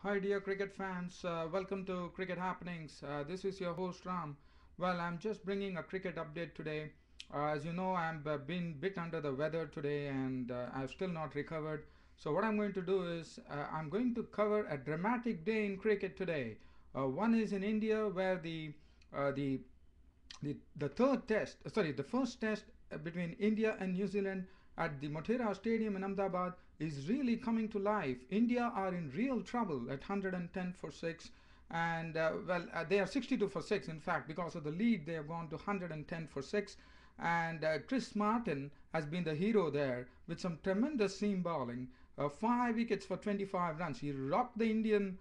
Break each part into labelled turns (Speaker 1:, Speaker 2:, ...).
Speaker 1: Hi, dear cricket fans. Welcome to Cricket Happenings. This is your host Ram. Well, I'm just bringing a cricket update today. As you know, I'm been bit under the weather today, and I've still not recovered. So what I'm going to do is I'm going to cover a dramatic day in cricket today. One is in India, where uh, the the third test, sorry, the first test between India and New Zealand at the Motera Stadium in Ahmedabad is really coming to life. India are in real trouble at 110 for 6, and they are 62 for 6, in fact, because of the lead they have gone to 110 for 6. And Chris Martin has been the hero there with some tremendous seam bowling, 5 wickets for 25 runs. He rocked the Indian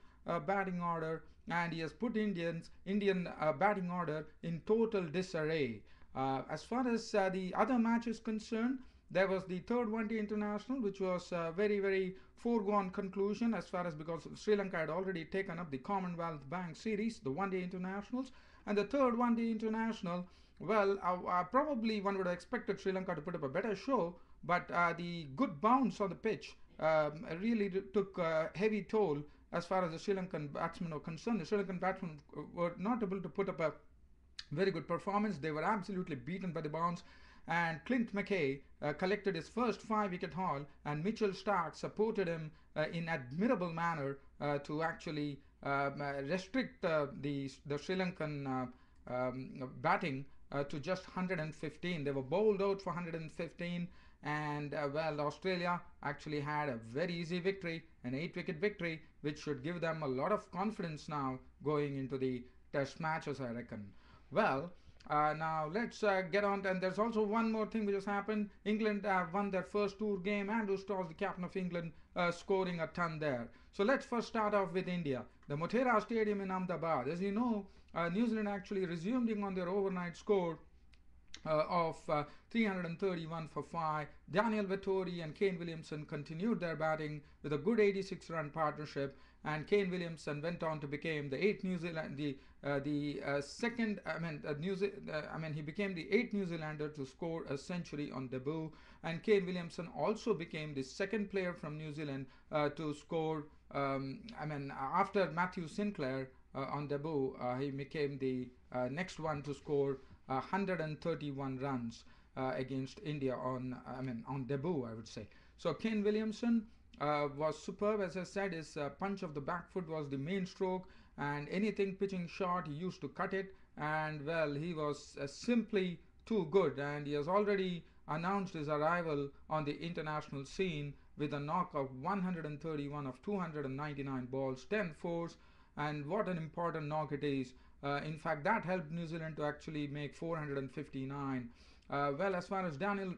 Speaker 1: batting order, and he has put Indian batting order in total disarray. As far as the other match is concerned, there was the third one day international, which was a very foregone conclusion as far as because Sri Lanka had already taken up the Commonwealth Bank series, the one day internationals, and the third one day international. Well, probably one would have expected Sri Lanka to put up a better show, but the good bounce on the pitch really took a heavy toll as far as the Sri Lankan batsmen are concerned. The Sri Lankan batsmen were not able to put up a very good performance. They were absolutely beaten by the bounce. And Clint McKay collected his first 5 wicket haul, and Mitchell Stark supported him in admirable manner to actually restrict the Sri Lankan batting to just 115. They were bowled out for 115, and well, Australia actually had a very easy victory, an 8 wicket victory, which should give them a lot of confidence now going into the test matches, I reckon. Well, now let's get on. And there's also one more thing which has happened. England won their first tour game. Andrew Stoss, the captain of England, scoring a ton there. So let's first start off with India. The Motera Stadium in Ahmedabad. As you know, New Zealand actually resuming on their overnight score of 331 for 5. Daniel Vettori and Kane Williamson continued their batting with a good 86-run partnership, and Kane Williamson went on to become the eighth New Zealand the second I mean he became the eighth New Zealander to score a century on debut, and Kane Williamson also became the second player from New Zealand to score after Matthew Sinclair on debut. He became the next one to score 131 runs against India on debut, I would say. So Kane Williamson was superb. As I said, his punch of the back foot was the main stroke, and anything pitching short, he used to cut it. And well, he was simply too good, and he has already announced his arrival on the international scene with a knock of 131 of 299 balls, 10 fours, and what an important knock it is. In fact, that helped New Zealand to actually make 459. Well, as far as Daniel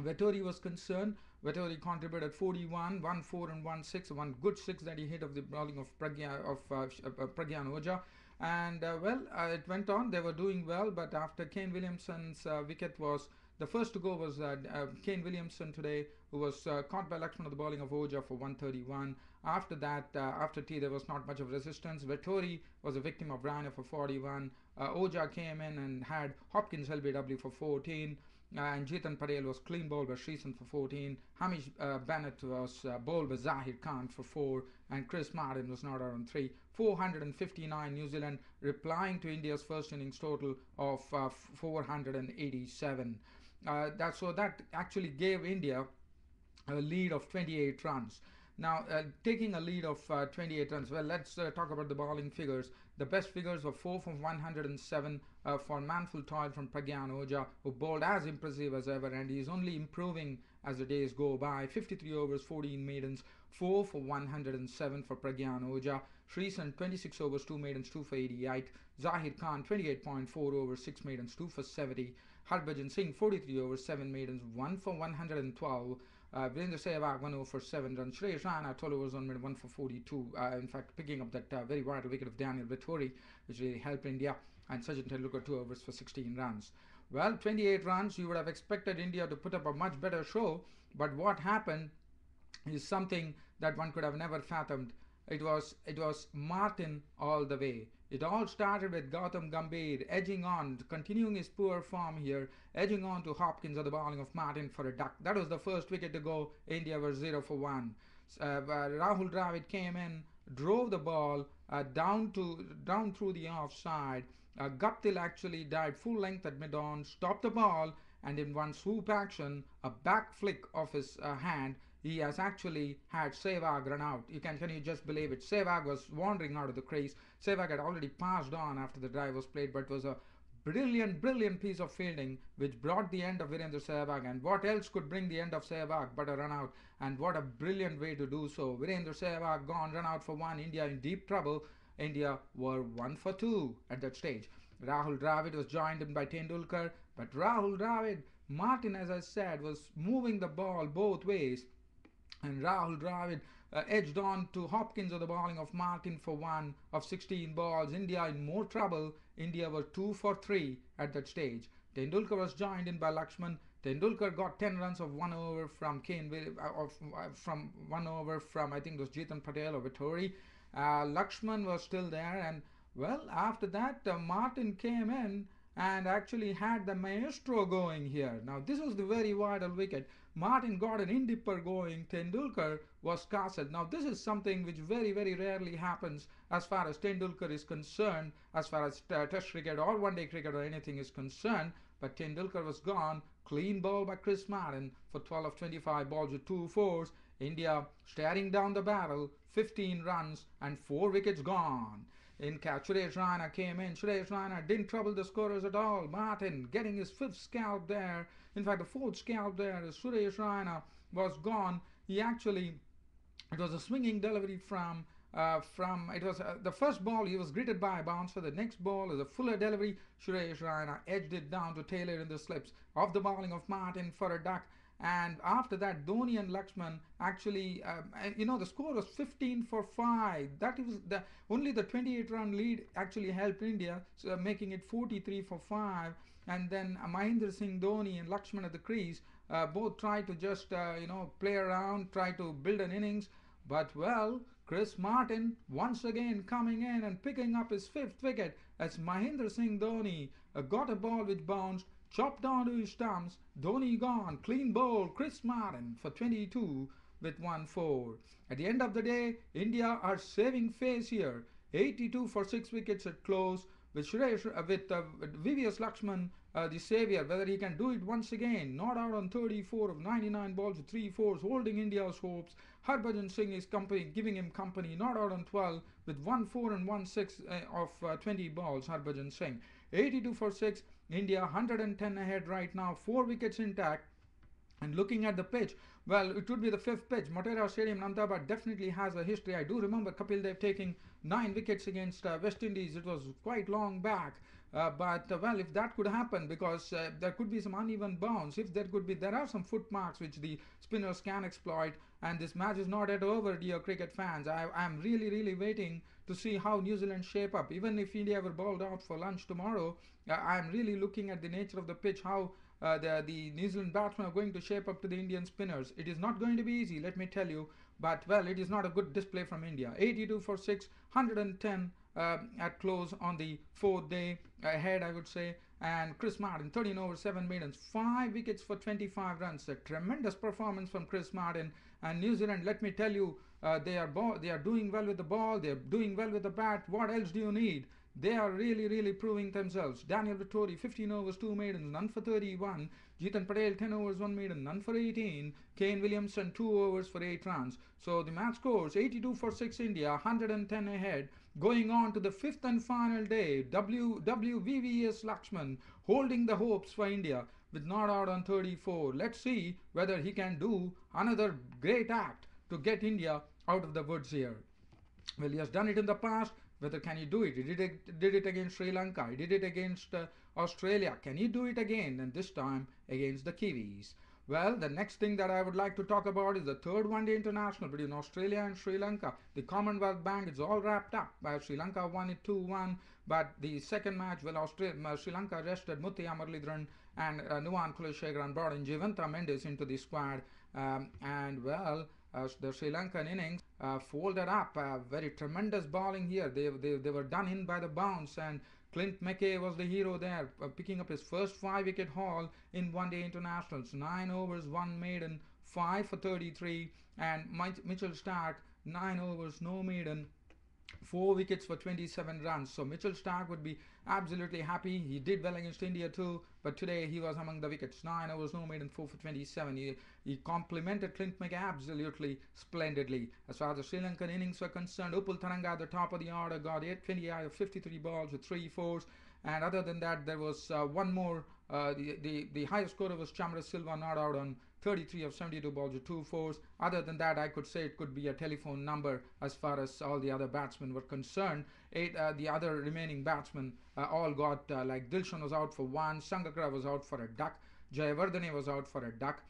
Speaker 1: Vettori was concerned, Vettori contributed 41, 1 4 and 1 6, one good 6 that he hit of the bowling of Pragyan Oja. And it went on. They were doing well, but after Kane Williamson's wicket was the first to go was Kane Williamson today, who was caught by Lakshman of the bowling of Oja for 131. After that, after tea, there was not much of resistance. Vettori was a victim of Rana for 41. Oja came in and had Hopkins LBW for 14. And Jeetan Patel was clean bowled by Sreesanth for 14. Hamish Bennett was bowled by Zahir Khan for 4. And Chris Martin was not out on 3. 459 New Zealand, replying to India's first innings total of 487. That actually gave India a lead of 28 runs. Now, taking a lead of 28 runs, well, let's talk about the bowling figures. The best figures were 4 from 107 for Manful Toil from Pragyan Oja, who bowled as impressive as ever, and he is only improving as the days go by. 53 overs, 14 maidens, 4 for 107 for Pragyan Oja. Sreesanth, 26 overs, 2 maidens, 2 for 88. Zahir Khan, 28.4 overs, 6 maidens, 2 for 70. Harbhajan Singh, 43 overs, 7 maidens, 1 for 112. Virendra Sehwag, 1 over for 7 runs. Shreyas Raina, 12 overs, 1 minute, 1 for 42. In fact, picking up that very vital wicket of Daniel Vettori, which really helped India. And Sachin Tendulkar, 2 overs for 16 runs. Well, 28 runs, you would have expected India to put up a much better show. But what happened is something that one could have never fathomed. It was Martin all the way. It all started with Gautam Gambhir edging on, continuing his poor form here, edging on to Hopkins at the bowling of Martin for a duck. That was the first wicket to go. India were 0 for 1. Rahul Dravid came in, drove the ball down through the offside. Guptill actually dived full length at mid-on, stopped the ball, and in one swoop action, a back flick of his hand, he has actually had Sehwag run out. Can you just believe it? Sehwag was wandering out of the crease. Sehwag had already passed on after the drive was played, but it was a brilliant piece of fielding which brought the end of Virendra Sehwag. And what else could bring the end of Sehwag but a run out? And what a brilliant way to do so. Virendra Sehwag gone, run out for one. India in deep trouble. India were 1 for 2 at that stage. Rahul Dravid was joined in by Tendulkar, but Rahul Dravid, Martin, as I said, was moving the ball both ways, and Rahul Dravid edged on to Hopkins of the bowling of Martin for 1 of 16 balls. India in more trouble. India were 2 for 3 at that stage. Tendulkar was joined in by Lakshman. Tendulkar got 10 runs of 1 over from from 1 over from, I think it was Jeetan Patel or Vittori. Lakshman was still there, and well, after that Martin came in and actually had the maestro going here. Now this was the very vital wicket. Martin got an in-dipper going. Tendulkar was castled. Now this is something which very rarely happens as far as Tendulkar is concerned, as far as test cricket or one-day cricket or anything is concerned. But Tendulkar was gone. Clean ball by Chris Martin for 12 of 25 balls with 2 fours. India staring down the barrel, 15 runs and 4 wickets gone. In catch, Suresh Raina came in. Suresh Raina didn't trouble the scorers at all. Martin getting his 5th scalp there. In fact, the 4th scalp there as Suresh Raina was gone. He actually, it was a swinging delivery from it was the first ball. He was greeted by a bouncer. The next ball is a fuller delivery. Suresh Raina edged it down to Taylor in the slips of the bowling of Martin for a duck. And after that, Dhoni and Lakshman actually, the score was 15 for 5. That was only the 28-run lead actually helped India, so making it 43 for 5. And then Mahendra Singh Dhoni and Lakshman at the crease both tried to just play around, try to build an innings. But well, Chris Martin once again coming in and picking up his 5th wicket as Mahendra Singh Dhoni got a ball which bounced, chopped onto his stumps. Dhoni gone, clean bowl, Chris Martin for 22 with 1-4. At the end of the day, India are saving face here. 82 for 6 wickets at close with VVS Lakshman, the saviour. Whether he can do it once again. Not out on 34 of 99 balls with 3 fours, holding India's hopes. Harbhajan Singh is giving him company. Not out on 12 with 1 4 and 1 6 of 20 balls. Harbhajan Singh. 82 for 6. India 110 ahead right now. 4 wickets intact. And looking at the pitch, well, it would be the 5th pitch. Motera Stadium, Ahmedabad definitely has a history. I do remember Kapil Dev taking 9 wickets against West Indies. It was quite long back. But if that could happen, because there could be some uneven bounce, there are some footmarks which the spinners can exploit, and this match is not yet over, dear cricket fans. I am really waiting to see how New Zealand shape up. Even if India were bowled out for lunch tomorrow, I am really looking at the nature of the pitch, how the New Zealand batsmen are going to shape up to the Indian spinners. It is not going to be easy, let me tell you. But well, it is not a good display from India. 82 for 6, 110 at close on the 4th day ahead, I would say. And Chris Martin, 13 over 7 maidens, 5 wickets for 25 runs. A tremendous performance from Chris Martin. And New Zealand, let me tell you, they are doing well with the ball. They are doing well with the bat. What else do you need? They are really proving themselves. Daniel Vittori, 15 overs, 2 maidens, none for 31. Jeetan Patel, 10 overs, 1 maiden, none for 18. Kane Williamson, 2 overs for 8 runs. So the match scores 82 for 6 India, 110 ahead. Going on to the 5th and final day, WVVS Lakshman holding the hopes for India with not out on 34. Let's see whether he can do another great act to get India out of the woods here. Well, he has done it in the past. Whether can he do it? He did it against Sri Lanka. He did it against Australia. Can he do it again? And this time against the Kiwis. Well, the next thing that I would like to talk about is the 3rd one-day international between Australia and Sri Lanka. The Commonwealth Bank is all wrapped up. Sri Lanka won it 2-1. But the second match, well, Sri Lanka rested Muthiah Muralidharan and Nuwan Kuleshekar and brought in Jivanta Mendes into the squad. The Sri Lankan innings folded up. Very tremendous bowling here. They were done in by the bounce, and Clint McKay was the hero there, picking up his first 5-wicket haul in one-day internationals. 9 overs, 1 maiden, 5 for 33, and Mitchell Starc, 9 overs, no maiden, 4 wickets for 27 runs. So Mitchell Starc would be absolutely happy. He did well against India too, but today he was among the wickets. 9 overs, no maiden, 4 for 27. He complimented Clint McKay absolutely splendidly. As far as the Sri Lankan innings were concerned, Upul Taranga at the top of the order got 20 out of 53 balls with 3 fours. And other than that, there was one more. The highest scorer was Chamara Silva, not out on 33 of 72 balls with 2 fours. Other than that, I could say it could be a telephone number as far as all the other batsmen were concerned. The other remaining batsmen all got, like Dilshan was out for 1, Sangakkara was out for a duck, Jayawardene was out for a duck.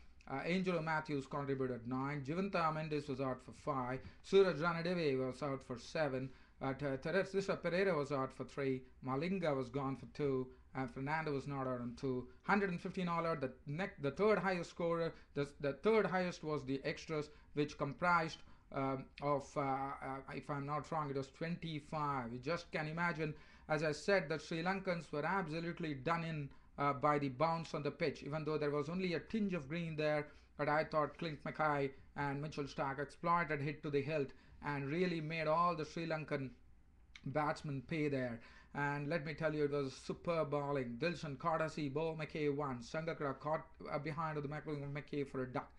Speaker 1: Angelo Matthews contributed 9. Jivanta Mendes was out for 5. Suraj Ranadeve was out for 7. Teresa Pereira was out for 3. Malinga was gone for 2. And Fernando was not out on 2. 115 all out. The third highest scorer. The third highest was the extras, which comprised of, if I'm not wrong, it was 25. You just can imagine. As I said, the Sri Lankans were absolutely done in by the bounce on the pitch, even though there was only a tinge of green there. But I thought Clint McKay and Mitchell Starc exploited hit to the hilt and really made all the Sri Lankan batsmen pay there. And let me tell you, it was superb bowling. Dilshan caught a C, bowled McKay 1. Sangakkara caught behind of the McKay for a duck.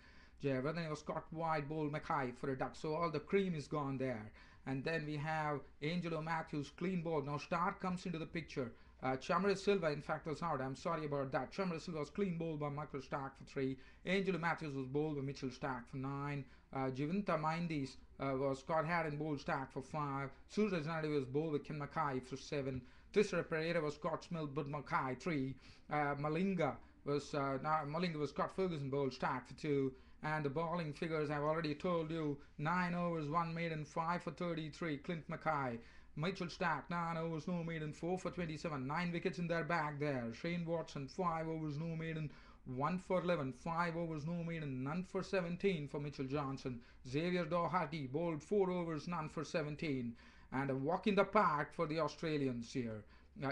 Speaker 1: Jayawardene was caught wide, bowled McKay for a duck. So all the cream is gone there. And then we have Angelo Matthews, clean bowl. Now Starc comes into the picture. Chamara Silva, in fact, was out. I'm sorry about that. Chamara Silva was clean bowled by Michael Starc for 3. Angelo Matthews was bowled by Mitchell Starc for 9. Jivanta Mendes was Scott Haddon bowled Starc for 5. Suraj Ranade was bowled with Ken Mackay for 7. Tisra Pereira was Scott Smith but Mackay 3. Malinga was Scott Ferguson bowled Starc for 2. And the bowling figures I've already told you: 9 overs, 1 maiden, 5 for 33. Clint McKay. Mitchell Starc, 9 overs, no maiden, 4 for 27. 9 wickets in their bag there. Shane Watson, 5 overs, no maiden, 1 for 11. 5 overs, no maiden, none for 17 for Mitchell Johnson. Xavier Doherty bowled 4 overs, none for 17. And a walk in the park for the Australians here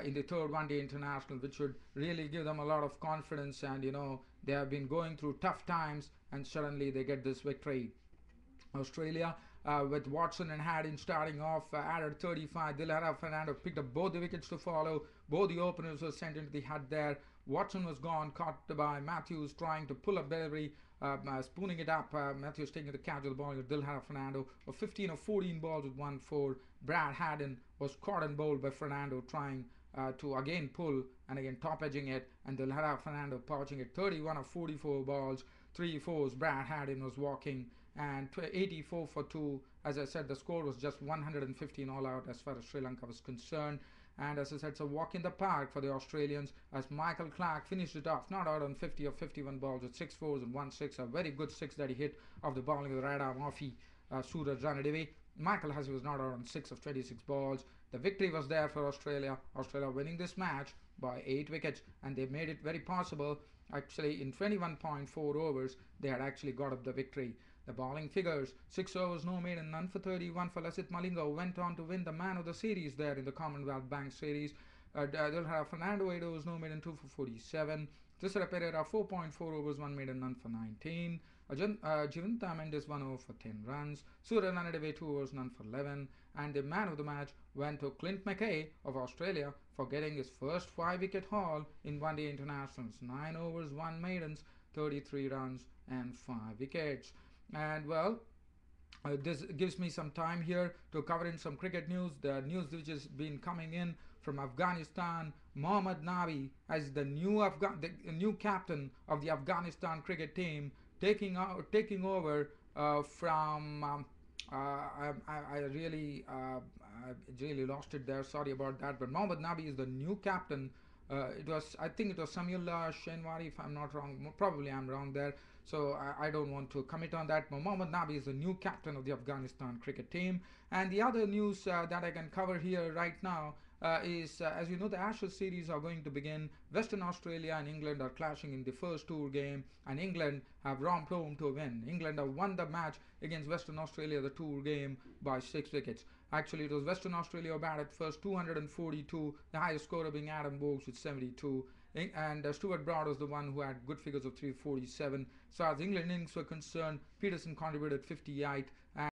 Speaker 1: in the third one-day international, which would really give them a lot of confidence. And they have been going through tough times, and suddenly they get this victory. Australia, with Watson and Haddon starting off, added 35. Dilhara Fernando picked up both the wickets to follow. Both the openers were sent into the hut there. Watson was gone, caught by Matthews trying to pull up delivery, spooning it up. Matthews taking the catch of the ball with Dilhara Fernando. 15 of 14 balls with 1-4. Brad Haddon was caught and bowled by Fernando, trying to again pull and again top edging it, and Dilhara Fernando pouching it. 31 of 44 balls, 3 fours. Brad Haddon was walking, and 84 for 2. As I said, the score was just 115 all out as far as Sri Lanka was concerned. And as I said, it's a walk in the park for the Australians, as Michael Clarke finished it off, not out on 50 of 51 balls with 6 fours and 1 6. A very good 6 that he hit off the bowling of the right arm offie, Suraj Ranadeve. Michael Hussey was not out on 6 of 26 balls. The victory was there for Australia. Australia winning this match by 8 wickets, and they made it very possible. Actually, in 21.4 overs, they had actually got up the victory. The bowling figures: 6 overs, no maiden, none for 31 for Lasith Malinga, who went on to win the Man of the Series there in the Commonwealth Bank Series. They'll have Fernando, 8 overs, no maiden, 2 for 47. Tisra Pereira, 4.4 overs, 1 maiden, none for 19. Jivanta Mendes, 1 over for 10 runs. Suraj Ranade, 2 overs, none for 11. And the man of the match went to Clint McKay of Australia for getting his first 5-wicket haul in one-day internationals. 9 overs, 1 maidens, 33 runs and 5 wickets. And well, this gives me some time here to cover in some cricket news. The news which has been coming in from Afghanistan: Mohammad Nabi as the new captain of the Afghanistan cricket team, taking over from I really lost it there. Sorry about that. But Mohammad Nabi is the new captain. I think it was Samuel Shenwari, if I'm not wrong. Probably I'm wrong there. So I don't want to commit on that. Mohammad Nabi is the new captain of the Afghanistan cricket team. And the other news that I can cover here right now is, as you know, the Ashes series are going to begin. Western Australia and England are clashing in the first tour game, and England have romped home to win. England have won the match against Western Australia, the tour game, by 6 wickets. Actually, it was Western Australia batted first, 242, the highest scorer being Adam Boakes with 72. And Stuart Broad was the one who had good figures of 347. So as England innings were concerned, Peterson contributed 58, and